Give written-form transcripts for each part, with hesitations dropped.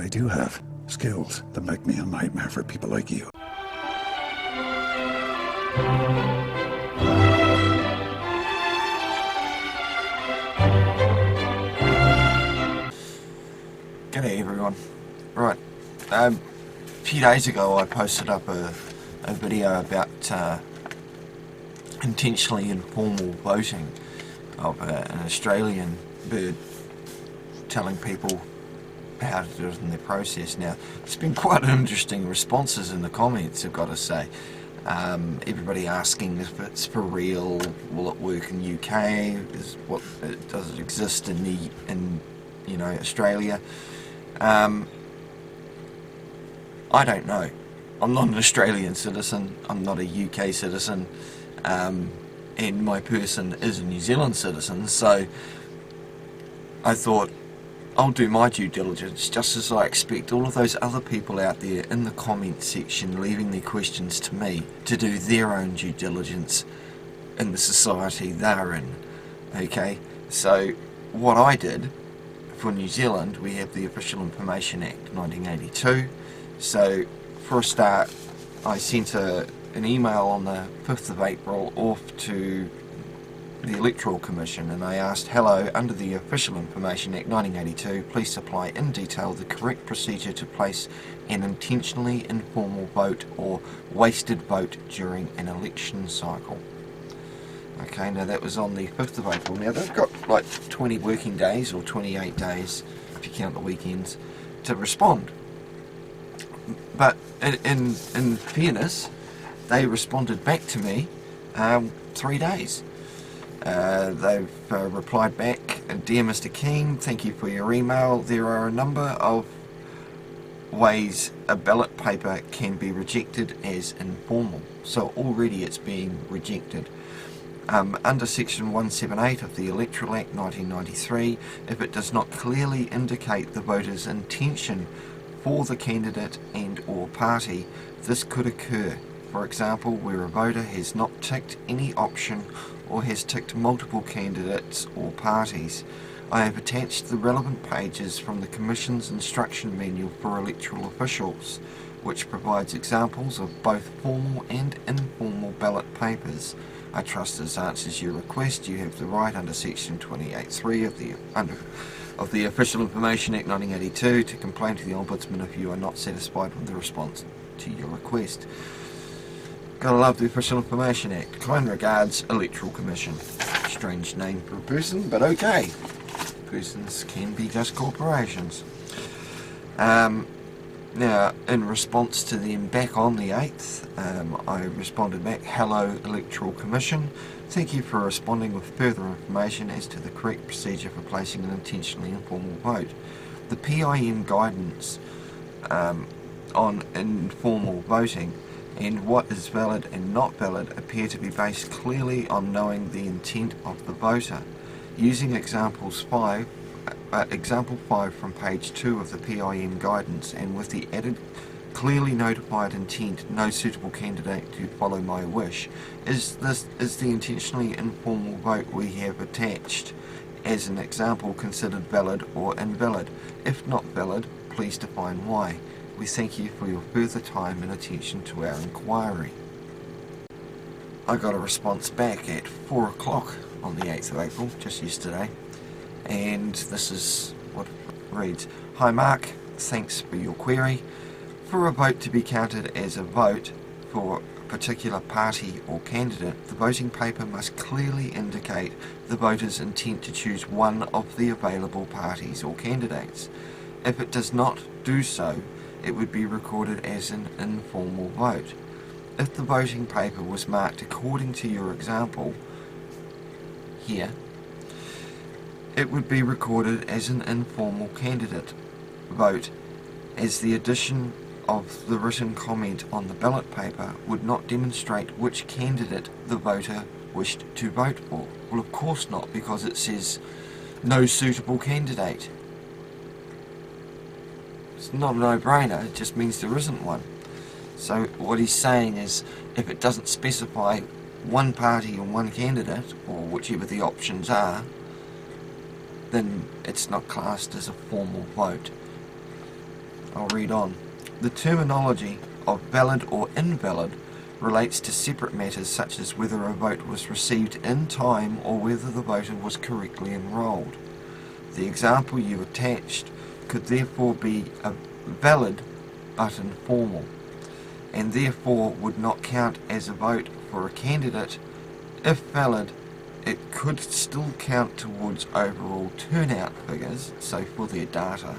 I do have skills that make me a nightmare for people like you. G'day everyone. Right, a few days ago I posted up a video about intentionally informal voting of an Australian bird telling people how to do it in their process. Now, it's been quite interesting responses in the comments, I've got to say. Everybody asking if it's for real, will it work in UK, does it exist in Australia? I don't know. I'm not an Australian citizen, I'm not a UK citizen, and my person is a New Zealand citizen, so I thought I'll do my due diligence, just as I expect all of those other people out there in the comment section leaving their questions to me to do their own due diligence in the society they're in. Okay, so what I did, for New Zealand, we have the Official Information Act 1982. So for a start, I sent an email on the 5th of April off to the Electoral Commission, and I asked, hello, under the Official Information Act 1982, please supply in detail the correct procedure to place an intentionally informal vote or wasted vote during an election cycle. Okay, now that was on the 5th of April. Now they've got like 20 working days, or 28 days if you count the weekends, to respond. But in fairness, they responded back to me 3 days. They've replied back, dear Mr. King, thank you for your email. There are a number of ways a ballot paper can be rejected as informal. So already it's being rejected. Under section 178 of the Electoral Act 1993, if it does not clearly indicate the voter's intention for the candidate and or party, this could occur. For example, where a voter has not ticked any option or has ticked multiple candidates or parties. I have attached the relevant pages from the Commission's instruction manual for electoral officials, which provides examples of both formal and informal ballot papers. I trust this answers your request. You have the right under section 28(3) of the Official Information Act 1982 to complain to the Ombudsman if you are not satisfied with the response to your request. Gotta love the Official Information Act. Kind regards, Electoral Commission. Strange name for a person, but okay. Persons can be just corporations. Now, in response to them back on the 8th, I responded back, hello Electoral Commission, thank you for responding with further information as to the correct procedure for placing an intentionally informal vote. The PIN guidance on informal voting and what is valid and not valid appear to be based clearly on knowing the intent of the voter. Using example 5 from page 2 of the PIN guidance, and with the added clearly notified intent, no suitable candidate to follow my wish, is the intentionally informal vote we have attached as an example considered valid or invalid? If not valid, please define why. We thank you for your further time and attention to our inquiry. I got a response back at 4 o'clock on the 8th of April, just yesterday, and this is what it reads. Hi Mark, thanks for your query. For a vote to be counted as a vote for a particular party or candidate, the voting paper must clearly indicate the voter's intent to choose one of the available parties or candidates. If it does not do so, it would be recorded as an informal vote. If the voting paper was marked according to your example here, it would be recorded as an informal candidate vote, as the addition of the written comment on the ballot paper would not demonstrate which candidate the voter wished to vote for. Well, of course not, because it says no suitable candidate. It's not a no-brainer, it just means there isn't one. So what he's saying is, if it doesn't specify one party and one candidate, or whichever the options are, then it's not classed as a formal vote. I'll read on. The terminology of valid or invalid relates to separate matters such as whether a vote was received in time or whether the voter was correctly enrolled. The example you attached could therefore be a valid but informal, and therefore would not count as a vote for a candidate. If valid, it could still count towards overall turnout figures, so for their data,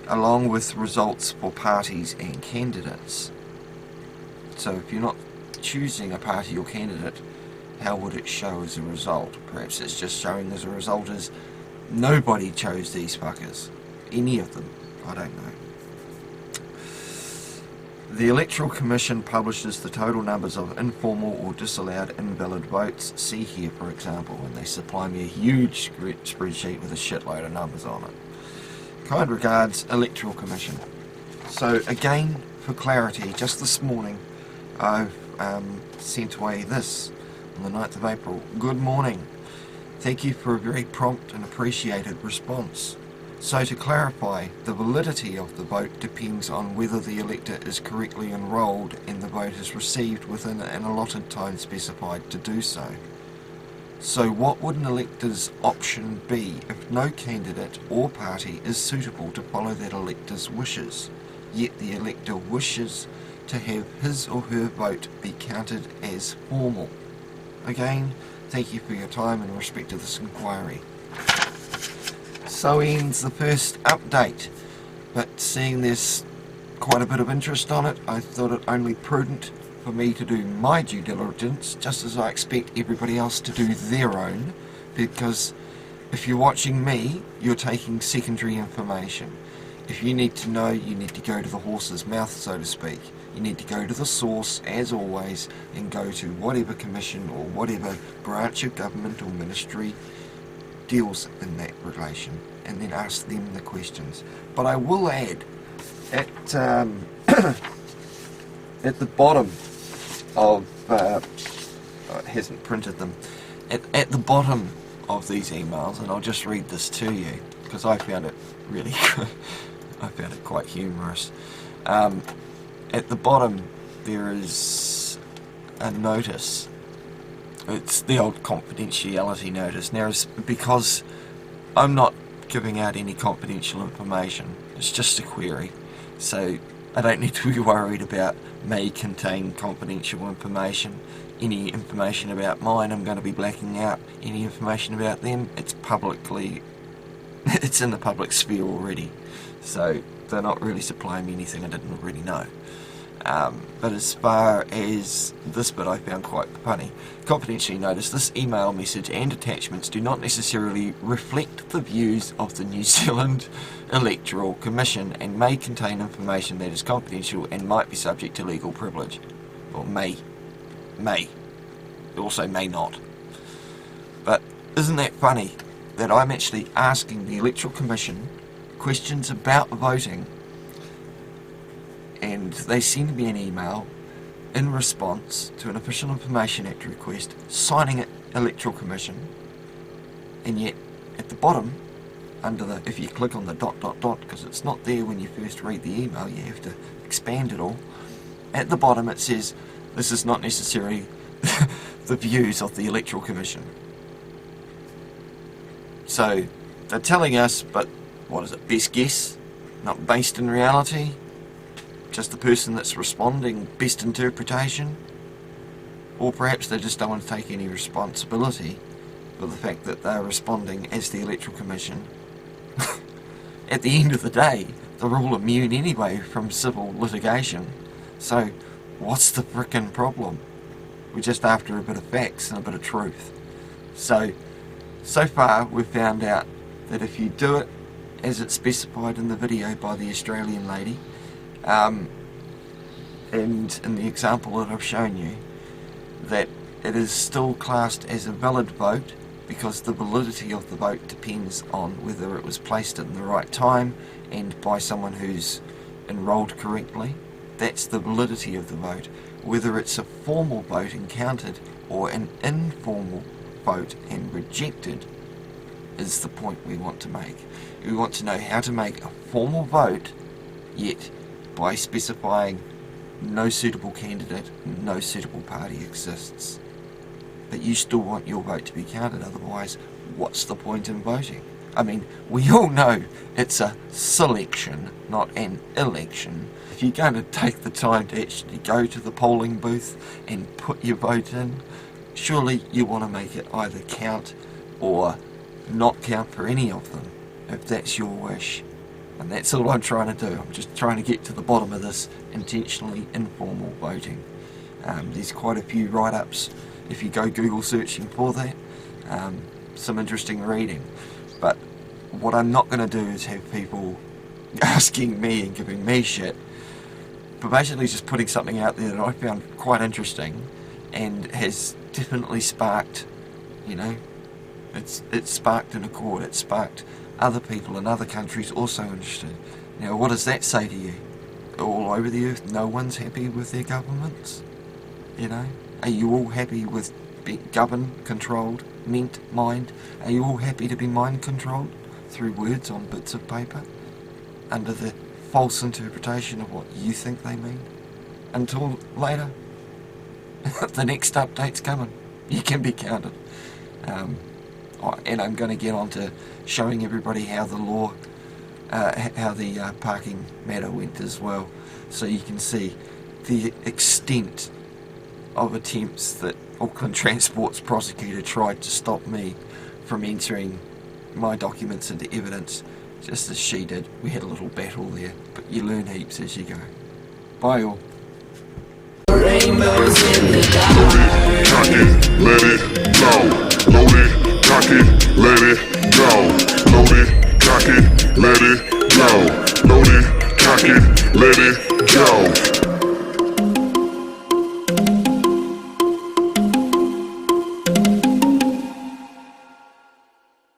along with results for parties and candidates. So if you're not choosing a party or candidate, how would it show as a result? Perhaps it's just showing as a result as nobody chose these fuckers. Any of them. I don't know. The Electoral Commission publishes the total numbers of informal or disallowed invalid votes. See here, for example, when they supply me a huge spreadsheet with a shitload of numbers on it. Kind regards, Electoral Commission. So again, for clarity, just this morning I've sent away this on the 9th of April. Good morning. Thank you for a very prompt and appreciated response. So to clarify, the validity of the vote depends on whether the elector is correctly enrolled and the vote is received within an allotted time specified to do so. So what would an elector's option be if no candidate or party is suitable to follow that elector's wishes, yet the elector wishes to have his or her vote be counted as formal? Again, thank you for your time in respect to this inquiry. So ends the first update, but seeing there's quite a bit of interest on it, I thought it only prudent for me to do my due diligence, just as I expect everybody else to do their own, because if you're watching me, you're taking secondary information. If you need to know, you need to go to the horse's mouth, so to speak. You need to go to the source, as always, and go to whatever commission or whatever branch of government or ministry deals in that relation, and then ask them the questions. But I will add, at at the bottom of it hasn't printed them, at the bottom of these emails, and I'll just read this to you because I found it really good. I found it quite humorous. At the bottom there is a notice. It's the old confidentiality notice. Now, because I'm not giving out any confidential information, it's just a query, so I don't need to be worried about may contain confidential information. Any information about mine, I'm going to be blacking out. Any information about them, it's in the public sphere already, so they're not really supplying me anything I didn't already know. But as far as this bit, I found quite funny. Confidentially notice, this email message and attachments do not necessarily reflect the views of the New Zealand Electoral Commission and may contain information that is confidential and might be subject to legal privilege. Or may. It also may not. But isn't that funny that I'm actually asking the Electoral Commission questions about voting, and they send me an email in response to an Official Information Act request, signing it Electoral Commission, and yet at the bottom, under the, if you click on the ... because it's not there when you first read the email, you have to expand it all, at the bottom it says, this is not necessarily the views of the Electoral Commission. So, they're telling us, but what is it, best guess? Not based in reality? Just the person that's responding, best interpretation? Or perhaps they just don't want to take any responsibility for the fact that they're responding as the Electoral Commission. At the end of the day, they're all immune anyway from civil litigation. So, what's the frickin' problem? We're just after a bit of facts and a bit of truth. So far we've found out that if you do it as it's specified in the video by the Australian lady, and in the example that I've shown you, that it is still classed as a valid vote because the validity of the vote depends on whether it was placed in the right time and by someone who's enrolled correctly. That's the validity of the vote. Whether it's a formal vote and counted or an informal vote and rejected is the point we want to make. We want to know how to make a formal vote Yet, by specifying no suitable candidate, no suitable party exists. But you still want your vote to be counted, otherwise what's the point in voting? I mean, we all know it's a selection, not an election. If you're going to take the time to actually go to the polling booth and put your vote in, surely you want to make it either count or not count for any of them, if that's your wish. And that's all I'm trying to do. I'm just trying to get to the bottom of this intentionally informal voting. There's quite a few write-ups if you go Google searching for that. Some interesting reading. But what I'm not going to do is have people asking me and giving me shit, but basically just putting something out there that I found quite interesting and has definitely sparked, you know, it's sparked an accord, it's sparked other people in other countries also interested. Now, what does that say to you? All over the earth, no one's happy with their governments? You know? Are you all happy with being governed, controlled, mind? Are you all happy to be mind controlled through words on bits of paper under the false interpretation of what you think they mean? Until later, the next update's coming. You can be counted. And I'm going to get on to showing everybody how the law, how the parking matter went as well, so you can see the extent of attempts that Auckland Transport's prosecutor tried to stop me from entering my documents into evidence, just as she did. We had a little battle there, but you learn heaps as you go. Bye all. Rainbows in the dark. Cock it, let it go. Load it, cock it, let it go. Load it, cock it, let it go. Load it, cock it, let it go.